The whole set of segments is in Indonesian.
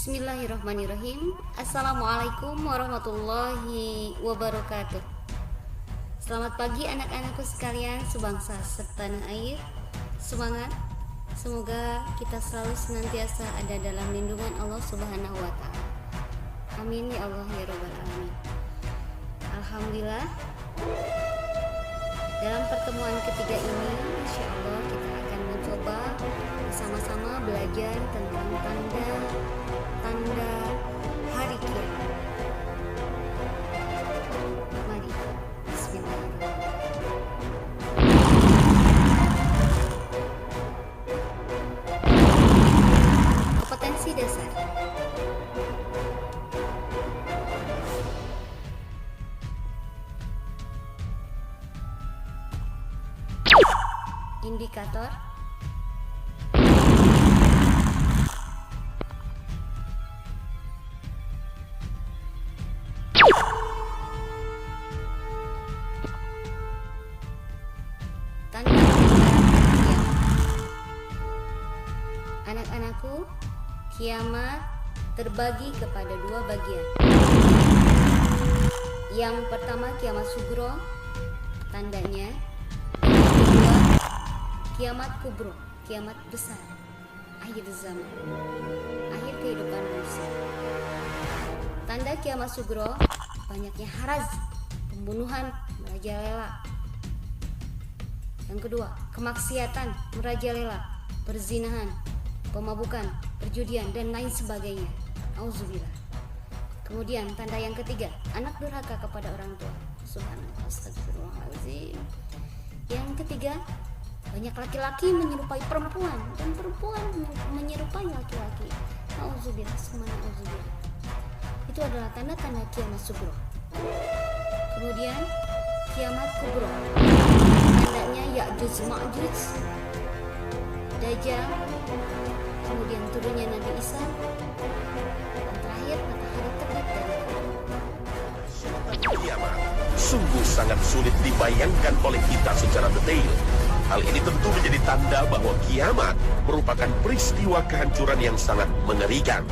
Bismillahirrahmanirrahim. Assalamualaikum warahmatullahi wabarakatuh. Selamat pagi anak-anakku sekalian sebangsa setanah air. Semangat. Semoga kita selalu senantiasa ada dalam lindungan Allah Subhanahu wa taala. Amin ya Allah ya rabbal alamin. Alhamdulillah. Dalam pertemuan ketiga ini, insya Allah kita akan mencoba bersama-sama belajar tentang tanda hari kiamat. Mari, bismillahirrahmanirrahim. Kompetensi dasar. Indikator. Anak-anakku, kiamat terbagi kepada dua bagian. Yang pertama kiamat sugro, tandanya. Yang kedua kiamat kubro, kiamat besar, akhir zaman, akhir kehidupan manusia. Tanda kiamat sugro, banyaknya haraz, pembunuhan merajalela. Yang kedua, kemaksiatan merajalela, perzinahan, pemabukan, perjudian, dan lain sebagainya. Auzubillah. Kemudian tanda yang ketiga, anak durhaka kepada orang tua. Subhanallah, astagfirullahaladzim. Yang ketiga, banyak laki-laki menyerupai perempuan dan perempuan menyerupai laki-laki. Auzubillah, semuanya auzubillah. Itu adalah tanda-tanda kiamat sugro. Kemudian kiamat kubro, tandanya Ya'juj Ma'juj, Dajjal, kemudian turunnya Nabi Isa, dan terakhir matahari terbit dari kiamat sungguh sangat sulit dibayangkan oleh kita secara detail. Hal ini tentu menjadi tanda bahwa kiamat merupakan peristiwa kehancuran yang sangat mengerikan.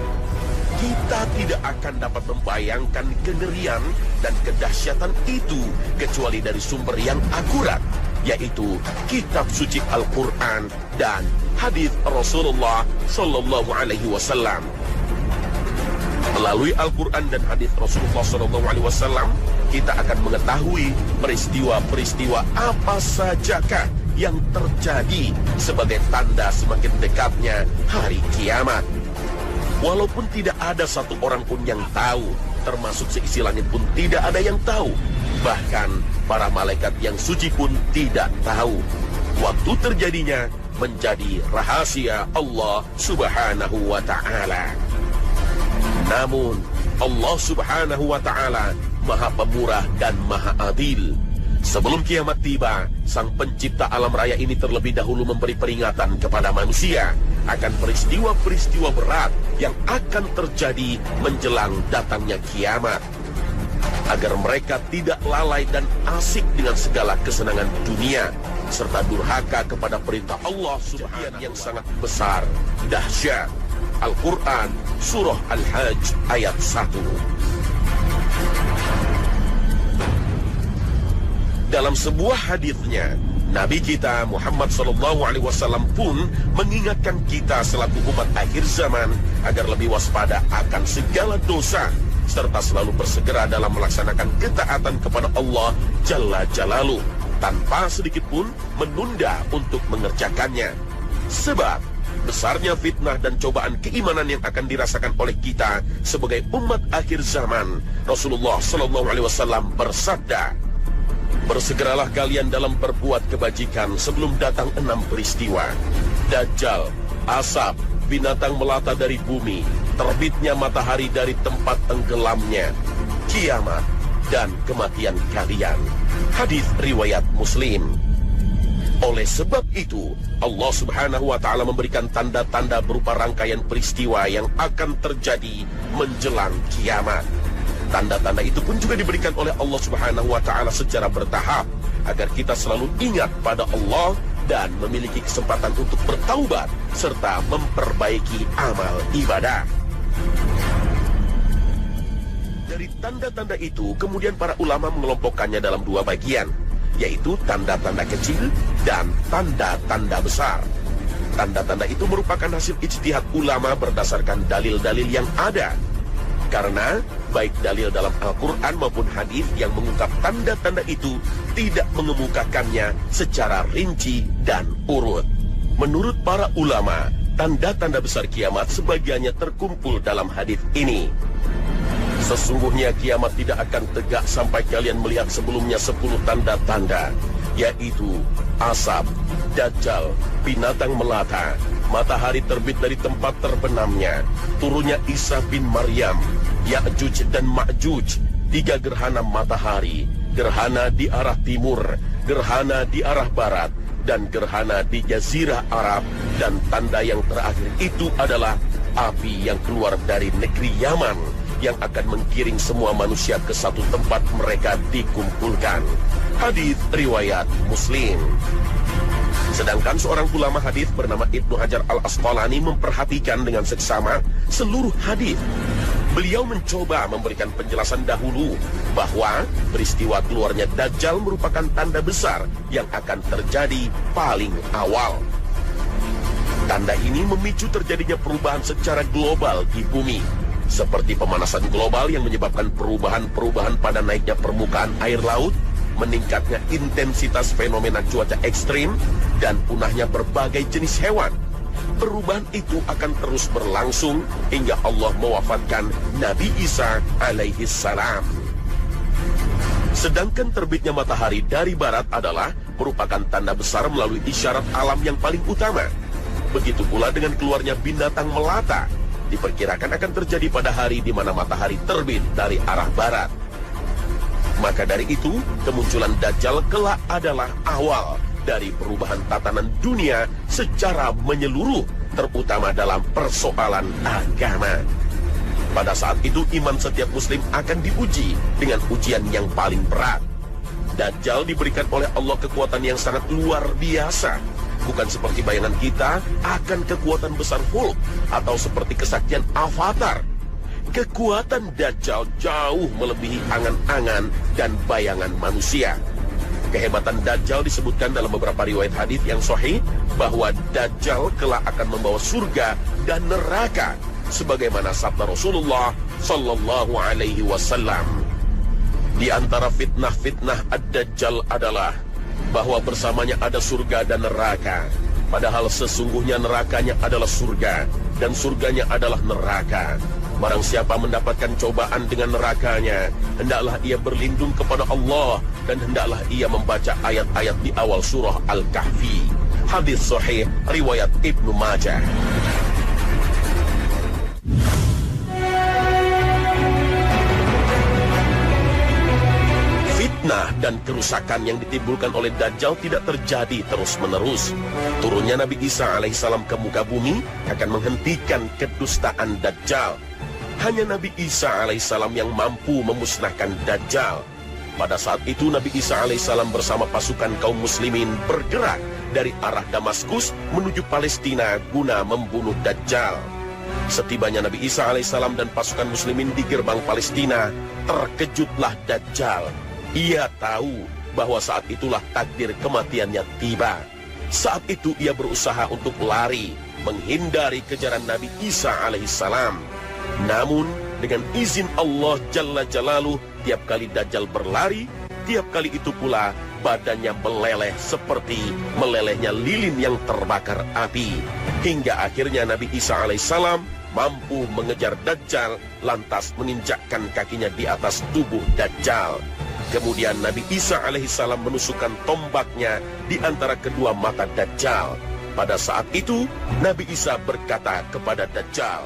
Kita tidak akan dapat membayangkan kengerian dan kedahsyatan itu kecuali dari sumber yang akurat, yaitu kitab suci Al-Quran dan hadis Rasulullah Sallallahu Alaihi Wasallam. Melalui Al-Quran dan hadis Rasulullah Sallallahu Alaihi Wasallam, kita akan mengetahui peristiwa-peristiwa apa sajakah yang terjadi sebagai tanda semakin dekatnya hari kiamat. Walaupun tidak ada satu orang pun yang tahu, termasuk seisi langit pun tidak ada yang tahu. Bahkan para malaikat yang suci pun tidak tahu. Waktu terjadinya menjadi rahasia Allah Subhanahu wa ta'ala. Namun Allah Subhanahu wa ta'ala Maha Pemurah dan Maha Adil. Sebelum kiamat tiba, Sang Pencipta alam raya ini terlebih dahulu memberi peringatan kepada manusia akan peristiwa-peristiwa berat yang akan terjadi menjelang datangnya kiamat, agar mereka tidak lalai dan asik dengan segala kesenangan dunia serta durhaka kepada perintah Allah Subhanahu yang sangat besar, dahsyat. Al-Quran Surah Al-Hajj ayat 1. Dalam sebuah hadisnya, Nabi kita Muhammad SAW pun mengingatkan kita selaku umat akhir zaman agar lebih waspada akan segala dosa serta selalu bersegera dalam melaksanakan ketaatan kepada Allah Jalla Jalaluh tanpa sedikit pun menunda untuk mengerjakannya. Sebab besarnya fitnah dan cobaan keimanan yang akan dirasakan oleh kita sebagai umat akhir zaman. Rasulullah SAW bersabda, bersegeralah kalian dalam berbuat kebajikan sebelum datang 6 peristiwa: Dajjal, asap, binatang melata dari bumi, terbitnya matahari dari tempat tenggelamnya, kiamat, dan kematian kalian. Hadis riwayat Muslim. Oleh sebab itu, Allah Subhanahu wa ta'ala memberikan tanda-tanda berupa rangkaian peristiwa yang akan terjadi menjelang kiamat. Tanda-tanda itu pun juga diberikan oleh Allah Subhanahu wa ta'ala secara bertahap agar kita selalu ingat pada Allah dan memiliki kesempatan untuk bertaubat serta memperbaiki amal ibadah. Tanda-tanda itu kemudian para ulama mengelompokkannya dalam dua bagian, yaitu tanda-tanda kecil dan tanda-tanda besar. Tanda-tanda itu merupakan hasil ijtihad ulama berdasarkan dalil-dalil yang ada. Karena baik dalil dalam Al-Quran maupun hadis yang mengungkap tanda-tanda itu tidak mengemukakannya secara rinci dan urut. Menurut para ulama, tanda-tanda besar kiamat sebagiannya terkumpul dalam hadis ini. Sesungguhnya kiamat tidak akan tegak sampai kalian melihat sebelumnya 10 tanda-tanda, yaitu asap, dajjal, binatang melata, matahari terbit dari tempat terbenamnya, turunnya Isa bin Maryam, Ya'juj dan Ma'juj, 3 gerhana matahari, gerhana di arah timur, gerhana di arah barat, dan gerhana di Jazirah Arab, dan tanda yang terakhir itu adalah api yang keluar dari negeri Yaman, yang akan menggiring semua manusia ke satu tempat mereka dikumpulkan. Hadis riwayat Muslim. Sedangkan seorang ulama hadis bernama Ibnu Hajar Al-Asqalani memperhatikan dengan seksama seluruh hadis. Beliau mencoba memberikan penjelasan dahulu bahwa peristiwa keluarnya Dajjal merupakan tanda besar yang akan terjadi paling awal. Tanda ini memicu terjadinya perubahan secara global di bumi, seperti pemanasan global yang menyebabkan perubahan-perubahan pada naiknya permukaan air laut, meningkatnya intensitas fenomena cuaca ekstrim, dan punahnya berbagai jenis hewan. Perubahan itu akan terus berlangsung hingga Allah mewafatkan Nabi Isa alaihi salam. Sedangkan terbitnya matahari dari barat adalah merupakan tanda besar melalui isyarat alam yang paling utama. Begitu pula dengan keluarnya binatang melata, diperkirakan akan terjadi pada hari di mana matahari terbit dari arah barat. Maka dari itu, kemunculan Dajjal kelak adalah awal dari perubahan tatanan dunia secara menyeluruh, terutama dalam persoalan agama. Pada saat itu, iman setiap muslim akan diuji dengan ujian yang paling berat. Dajjal diberikan oleh Allah kekuatan yang sangat luar biasa. Bukan seperti bayangan kita akan kekuatan besar Hulk atau seperti kesaktian Avatar. Kekuatan Dajjal jauh melebihi angan-angan dan bayangan manusia. Kehebatan Dajjal disebutkan dalam beberapa riwayat hadis yang sahih bahwa Dajjal kelak akan membawa surga dan neraka, sebagaimana sabda Rasulullah sallallahu alaihi wasallam. Di antara fitnah-fitnah Ad-Dajjal adalah bahwa bersamanya ada surga dan neraka, padahal sesungguhnya nerakanya adalah surga dan surganya adalah neraka. Barang siapa mendapatkan cobaan dengan nerakanya, hendaklah ia berlindung kepada Allah dan hendaklah ia membaca ayat-ayat di awal surah Al-Kahfi. Hadis sahih riwayat Ibnu Majah. Fitnah dan kerusakan yang ditimbulkan oleh Dajjal tidak terjadi terus-menerus. Turunnya Nabi Isa alaihissalam ke muka bumi akan menghentikan kedustaan Dajjal. Hanya Nabi Isa alaihissalam yang mampu memusnahkan Dajjal. Pada saat itu Nabi Isa alaihissalam bersama pasukan kaum muslimin bergerak dari arah Damaskus menuju Palestina guna membunuh Dajjal. Setibanya Nabi Isa alaihissalam dan pasukan muslimin di gerbang Palestina, terkejutlah Dajjal. Ia tahu bahwa saat itulah takdir kematiannya tiba. Saat itu ia berusaha untuk lari, menghindari kejaran Nabi Isa alaihissalam. Namun dengan izin Allah Jalla Jalaluh, tiap kali Dajjal berlari, tiap kali itu pula badannya meleleh seperti melelehnya lilin yang terbakar api. Hingga akhirnya Nabi Isa alaihissalam mampu mengejar Dajjal, lantas menginjakkan kakinya di atas tubuh Dajjal. Kemudian Nabi Isa alaihissalam menusukkan tombaknya di antara kedua mata Dajjal. Pada saat itu, Nabi Isa berkata kepada Dajjal,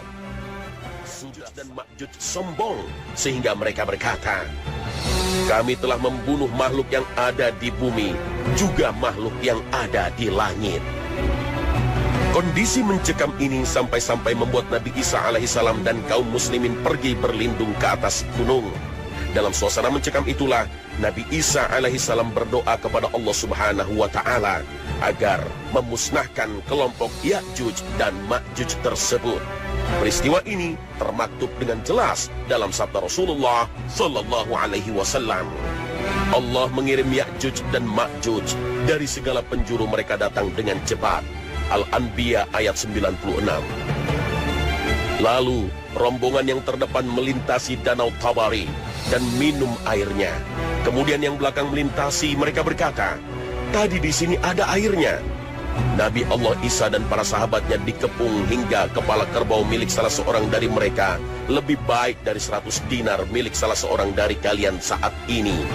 Ya'juj dan Ma'juj sombong, sehingga mereka berkata, kami telah membunuh makhluk yang ada di bumi, juga makhluk yang ada di langit. Kondisi mencekam ini sampai-sampai membuat Nabi Isa alaihissalam dan kaum muslimin pergi berlindung ke atas gunung. Dalam suasana mencekam itulah Nabi Isa alaihissalam berdoa kepada Allah subhanahu wa ta'ala agar memusnahkan kelompok Ya'juj dan Ma'juj tersebut. Peristiwa ini termaktub dengan jelas dalam sabda Rasulullah sallallahu alaihi wasallam. Allah mengirim Ya'juj dan Ma'juj, dari segala penjuru mereka datang dengan cepat. Al-Anbiya ayat 96. Lalu rombongan yang terdepan melintasi danau Tabari dan minum airnya. Kemudian yang belakang melintasi, mereka berkata, "Tadi di sini ada airnya." Nabi Allah Isa dan para sahabatnya dikepung hingga kepala kerbau milik salah seorang dari mereka lebih baik dari 100 dinar milik salah seorang dari kalian saat ini.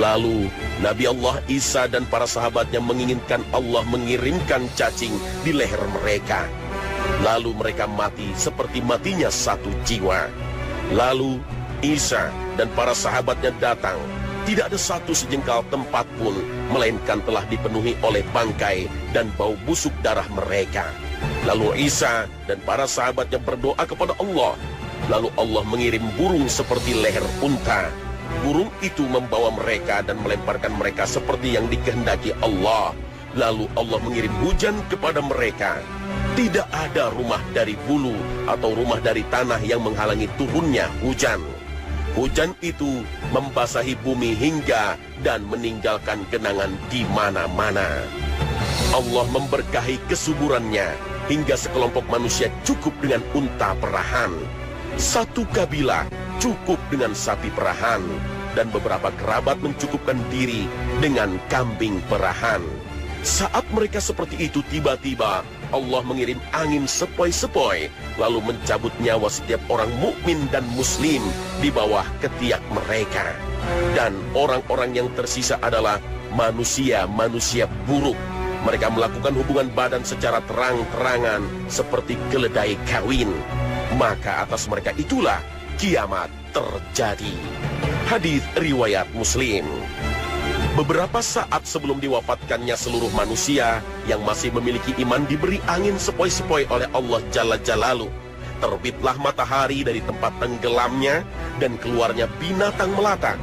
Lalu Nabi Allah Isa dan para sahabatnya menginginkan Allah mengirimkan cacing di leher mereka. Lalu mereka mati seperti matinya satu jiwa. Lalu Isa dan para sahabatnya datang. Tidak ada satu sejengkal tempat pun, melainkan telah dipenuhi oleh bangkai dan bau busuk darah mereka. Lalu Isa dan para sahabatnya berdoa kepada Allah. Lalu Allah mengirim burung seperti leher unta. Burung itu membawa mereka dan melemparkan mereka seperti yang dikehendaki Allah. Lalu Allah mengirim hujan kepada mereka. Tidak ada rumah dari bulu atau rumah dari tanah yang menghalangi turunnya hujan. Hujan itu membasahi bumi hingga dan meninggalkan genangan di mana-mana. Allah memberkahi kesuburannya hingga sekelompok manusia cukup dengan unta perahan. Satu kabilah cukup dengan sapi perahan. Dan beberapa kerabat mencukupkan diri dengan kambing perahan. Saat mereka seperti itu, tiba-tiba Allah mengirim angin sepoi-sepoi, lalu mencabut nyawa setiap orang mukmin dan muslim di bawah ketiak mereka. Dan orang-orang yang tersisa adalah manusia-manusia buruk. Mereka melakukan hubungan badan secara terang-terangan seperti keledai kawin. Maka atas mereka itulah kiamat terjadi. Hadis riwayat Muslim. Beberapa saat sebelum diwafatkannya seluruh manusia yang masih memiliki iman diberi angin sepoi-sepoi oleh Allah Jalla Jalaluh. Terbitlah matahari dari tempat tenggelamnya dan keluarnya binatang melata.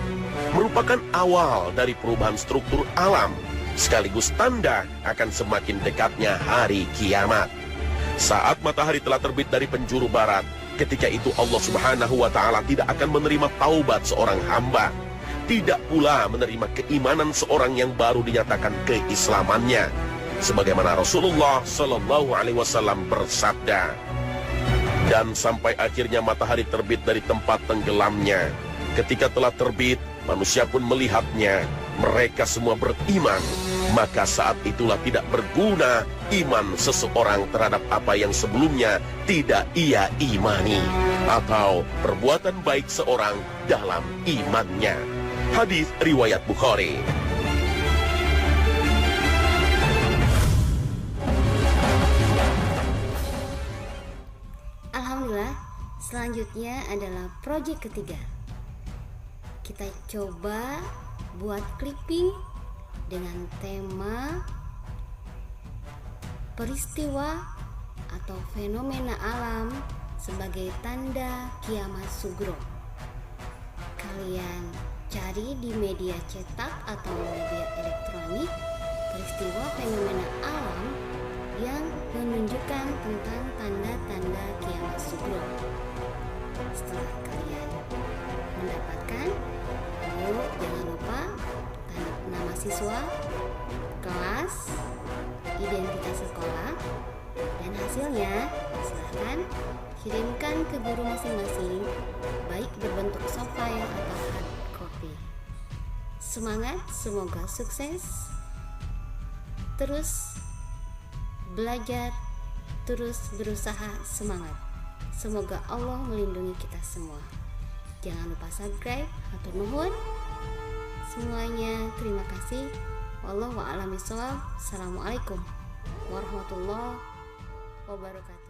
Merupakan awal dari perubahan struktur alam, sekaligus tanda akan semakin dekatnya hari kiamat. Saat matahari telah terbit dari penjuru barat, ketika itu Allah Subhanahu wa Ta'ala tidak akan menerima taubat seorang hamba. Tidak pula menerima keimanan seorang yang baru dinyatakan keislamannya, sebagaimana Rasulullah Sallallahu Alaihi Wasallam bersabda. Dan sampai akhirnya matahari terbit dari tempat tenggelamnya. Ketika telah terbit, manusia pun melihatnya. Mereka semua beriman. Maka saat itulah tidak berguna iman seseorang terhadap apa yang sebelumnya tidak ia imani, atau perbuatan baik seorang dalam imannya. Hadis riwayat Bukhari. Alhamdulillah, selanjutnya adalah proyek ketiga. Kita coba buat clipping dengan tema peristiwa atau fenomena alam sebagai tanda kiamat sugro. Kalian cari di media cetak atau media elektronik peristiwa fenomena alam yang menunjukkan tentang tanda-tanda kiamat sugro. Setelah kalian mendapatkan, lalu jangan lupa nama siswa, kelas, identitas sekolah, dan hasilnya silahkan kirimkan ke guru masing-masing, baik berbentuk soft file atau hard copy. Semangat, semoga sukses. Terus belajar, terus berusaha, semangat. Semoga Allah melindungi kita semua. Jangan lupa subscribe, hatur nuhun. Semuanya terima kasih. Wallahu a'lam bishawab. Assalamualaikum warahmatullahi wabarakatuh.